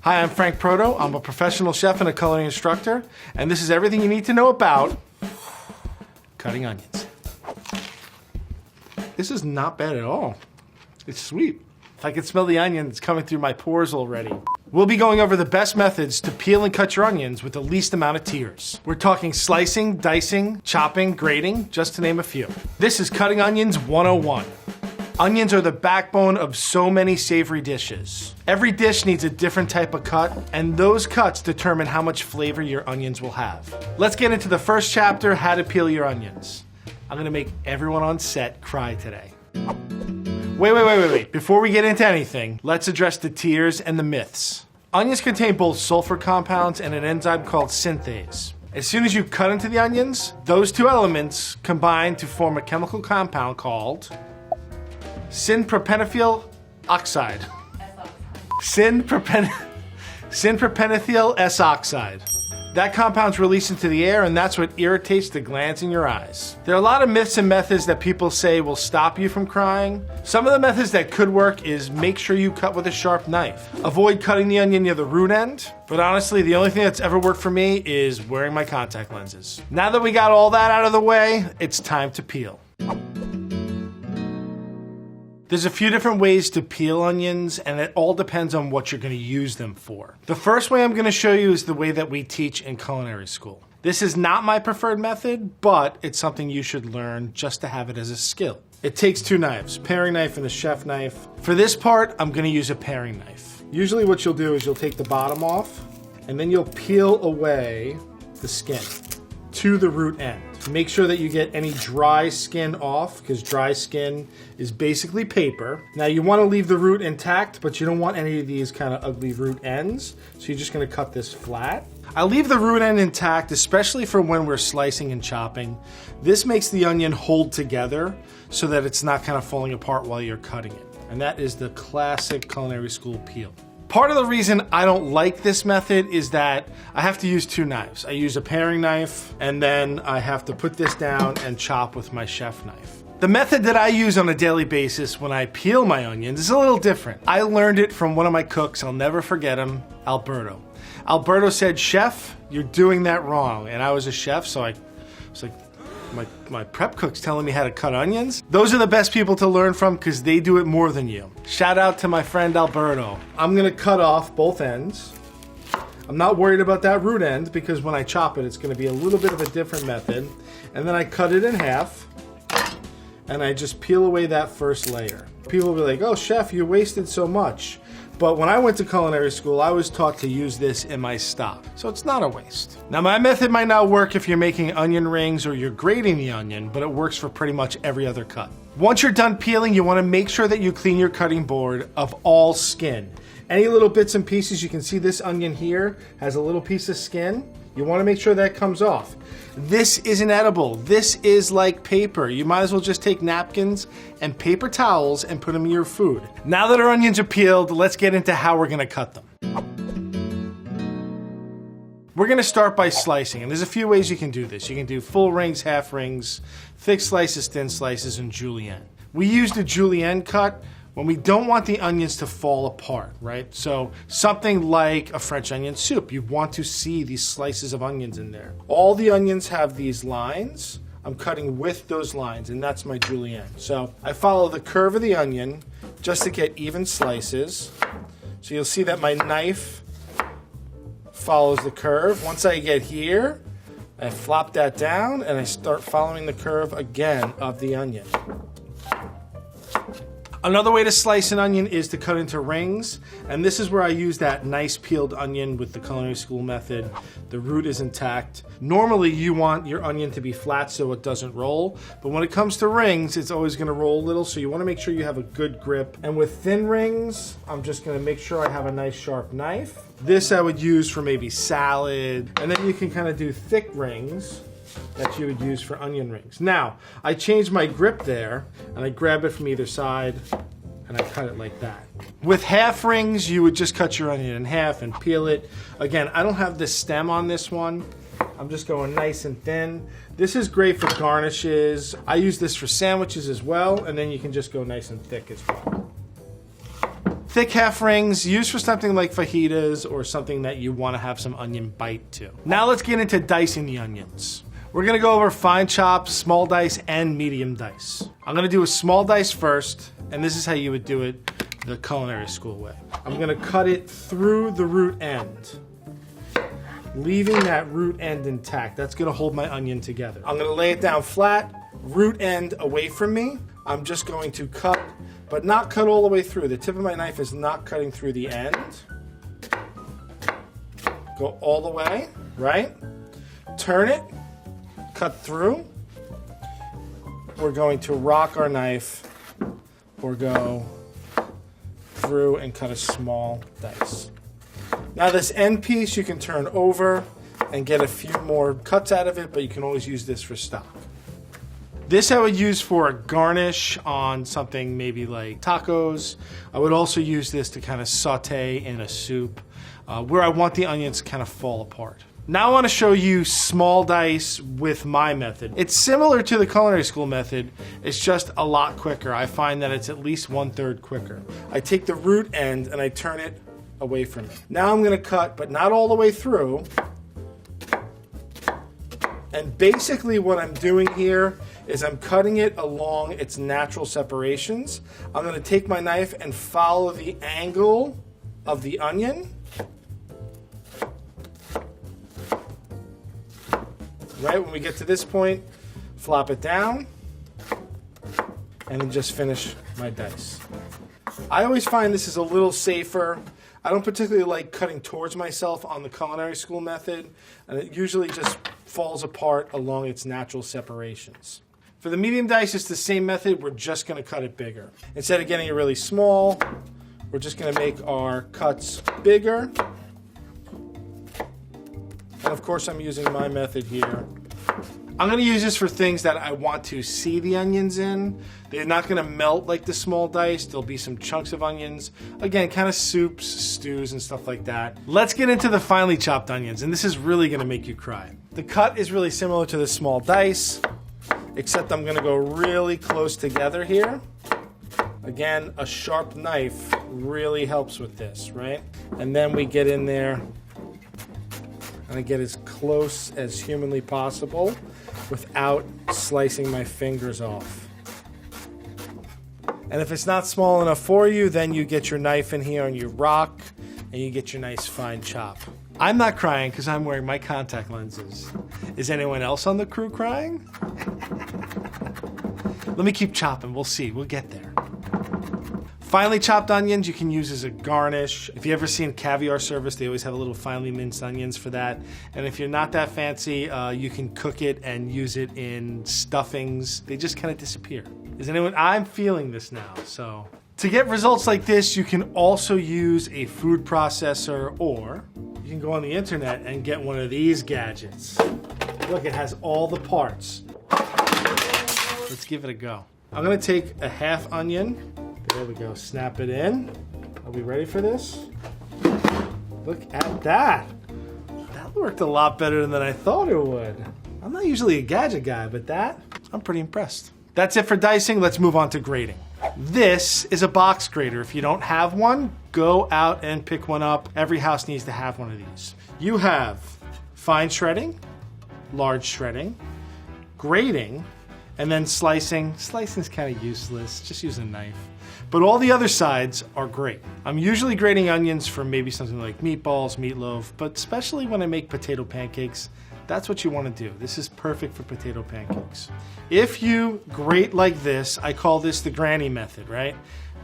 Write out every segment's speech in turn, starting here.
Hi, I'm Frank Proto. I'm a professional chef and a culinary instructor, and this is everything you need to know about cutting onions. This is not bad at all. It's sweet. If I could smell the onion, it's coming through my pores already. We'll be going over the best methods to peel and cut your onions with the least amount of tears. We're talking slicing, dicing, chopping, grating, just to name a few. This is Cutting Onions 101. Onions are the backbone of so many savory dishes. Every dish needs a different type of cut, and those cuts determine how much flavor your onions will have. Let's get into the first chapter, how to peel your onions. I'm gonna make everyone on set cry today. Wait. Before we get into anything, let's address the tears and the myths. Onions contain both sulfur compounds and an enzyme called synthase. As soon as you cut into the onions, those two elements combine to form a chemical compound called syn-propanethyl oxide. Syn-propanethyl S-oxide. That compound's released into the air, and that's what irritates the glands in your eyes. There are a lot of myths and methods that people say will stop you from crying. Some of the methods that could work is make sure you cut with a sharp knife. Avoid cutting the onion near the root end. But honestly, the only thing that's ever worked for me is wearing my contact lenses. Now that we got all that out of the way, it's time to peel. There's a few different ways to peel onions, and it all depends on what you're going to use them for. The first way I'm going to show you is the way that we teach in culinary school. This is not my preferred method, but it's something you should learn just to have it as a skill. It takes two knives, paring knife and a chef knife. For this part, I'm going to use a paring knife. Usually what you'll do is you'll take the bottom off, and then you'll peel away the skin to the root end. Make sure that you get any dry skin off, because dry skin is basically paper. Now you want to leave the root intact, but you don't want any of these kind of ugly root ends. So you're just going to cut this flat. I leave the root end intact, especially for when we're slicing and chopping. This makes the onion hold together so that it's not kind of falling apart while you're cutting it. And that is the classic culinary school peel. Part of the reason I don't like this method is that I have to use two knives. I use a paring knife, and then I have to put this down and chop with my chef knife. The method that I use on a daily basis when I peel my onions is a little different. I learned it from one of my cooks, I'll never forget him, Alberto. Alberto said, "Chef, you're doing that wrong." And I was a chef, so I was like, my prep cook's telling me how to cut onions. Those are the best people to learn from because they do it more than you. Shout out to my friend Alberto. I'm gonna cut off both ends. I'm not worried about that root end because when I chop it, it's gonna be a little bit of a different method. And then I cut it in half and I just peel away that first layer. People will be like, "Oh, chef, you wasted so much." But when I went to culinary school, I was taught to use this in my stock. So it's not a waste. Now my method might not work if you're making onion rings or you're grating the onion, but it works for pretty much every other cut. Once you're done peeling, you want to make sure that you clean your cutting board of all skin. Any little bits and pieces, you can see this onion here has a little piece of skin. You want to make sure that comes off. This isn't edible. This is like paper. You might as well just take napkins and paper towels and put them in your food. Now that our onions are peeled, let's get into how we're gonna cut them. We're gonna start by slicing, and there's a few ways you can do this. You can do full rings, half rings, thick slices, thin slices, and julienne. We use the julienne cut when we don't want the onions to fall apart, right? So something like a French onion soup, you want to see these slices of onions in there. All the onions have these lines. I'm cutting with those lines, and that's my julienne. So I follow the curve of the onion just to get even slices. So you'll see that my knife follows the curve. Once I get here, I flop that down and I start following the curve again of the onion. Another way to slice an onion is to cut into rings, and this is where I use that nice peeled onion with the culinary school method. The root is intact. Normally you want your onion to be flat so it doesn't roll, but when it comes to rings, it's always gonna roll a little, so you wanna make sure you have a good grip. And with thin rings, I'm just gonna make sure I have a nice sharp knife. This I would use for maybe salad, and then you can kind of do thick rings that you would use for onion rings. Now, I changed my grip there, and I grab it from either side, and I cut it like that. With half rings, you would just cut your onion in half and peel it. Again, I don't have the stem on this one. I'm just going nice and thin. This is great for garnishes. I use this for sandwiches as well, and then you can just go nice and thick as well. Thick half rings, used for something like fajitas or something that you want to have some onion bite to. Now let's get into dicing the onions. We're gonna go over fine chop, small dice, and medium dice. I'm gonna do a small dice first, and this is how you would do it the culinary school way. I'm gonna cut it through the root end, leaving that root end intact. That's gonna hold my onion together. I'm gonna lay it down flat, root end away from me. I'm just going to cut, but not cut all the way through. The tip of my knife is not cutting through the end. Go all the way, right? Turn it, cut through. We're going to rock our knife or go through and cut a small dice. Now this end piece you can turn over and get a few more cuts out of it, but you can always use this for stock. This I would use for a garnish on something maybe like tacos. I would also use this to kind of saute in a soup where I want the onions to kind of fall apart. Now I want to show you small dice with my method. It's similar to the culinary school method, it's just a lot quicker. I find that it's at least 1/3 quicker. I take the root end and I turn it away from it. Now I'm going to cut, but not all the way through. And basically what I'm doing here is I'm cutting it along its natural separations. I'm going to take my knife and follow the angle of the onion. Right when we get to this point, flop it down, and then just finish my dice. I always find this is a little safer. I don't particularly like cutting towards myself on the culinary school method, and it usually just falls apart along its natural separations. For the medium dice, it's the same method. We're just going to cut it bigger. Instead of getting it really small, we're just going to make our cuts bigger. And of course, I'm using my method here. I'm going to use this for things that I want to see the onions in. They're not going to melt like the small dice. There'll be some chunks of onions. Again, kind of soups, stews, and stuff like that. Let's get into the finely chopped onions, and this is really going to make you cry. The cut is really similar to the small dice, except I'm going to go really close together here. Again, a sharp knife really helps with this, right? And then we get in there and I get as close as humanly possible without slicing my fingers off. And if it's not small enough for you, then you get your knife in here and you rock and you get your nice fine chop. I'm not crying because I'm wearing my contact lenses. Is anyone else on the crew crying? Let me keep chopping. We'll see. We'll get there. Finely chopped onions you can use as a garnish. If you ever seen caviar service, they always have a little finely minced onions for that. And if you're not that fancy, you can cook it and use it in stuffings. They just kind of disappear. Is anyone? I'm feeling this now. So to get results like this, you can also use a food processor, or you can go on the internet and get one of these gadgets. Look, it has all the parts. Let's give it a go. I'm gonna take a half onion. There we go, snap it in. Are we ready for this? Look at that. That worked a lot better than I thought it would. I'm not usually a gadget guy, but that, I'm pretty impressed. That's it for dicing, let's move on to grating. This is a box grater. If you don't have one, go out and pick one up. Every house needs to have one of these. You have fine shredding, large shredding, grating, and then slicing. Slicing is kind of useless, just use a knife. But all the other sides are great. I'm usually grating onions for maybe something like meatballs, meatloaf, but especially when I make potato pancakes, that's what you want to do. This is perfect for potato pancakes. If you grate like this, I call this the granny method, right?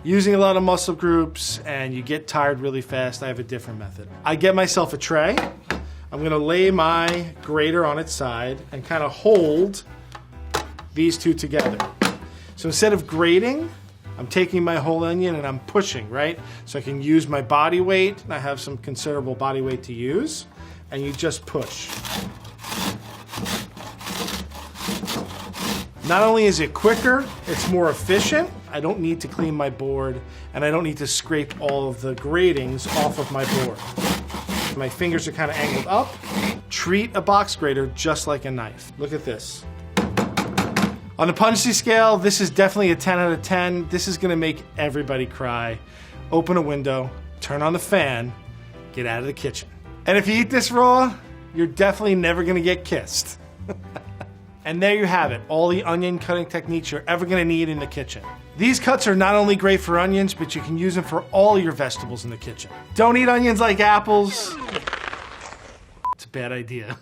Using a lot of muscle groups and you get tired really fast, I have a different method. I get myself a tray. I'm gonna lay my grater on its side and kind of hold these two together. So instead of grating, I'm taking my whole onion and I'm pushing, right? So I can use my body weight, and I have some considerable body weight to use, and you just push. Not only is it quicker, it's more efficient. I don't need to clean my board, and I don't need to scrape all of the gratings off of my board. My fingers are kind of angled up. Treat a box grater just like a knife. Look at this. On the pungency scale, this is definitely a 10 out of 10. This is gonna make everybody cry. open a window, turn on the fan, get out of the kitchen. And if you eat this raw, you're definitely never gonna get kissed. And there you have it, all the onion cutting techniques you're ever gonna need in the kitchen. These cuts are not only great for onions, but you can use them for all your vegetables in the kitchen. Don't eat onions like apples. It's a bad idea.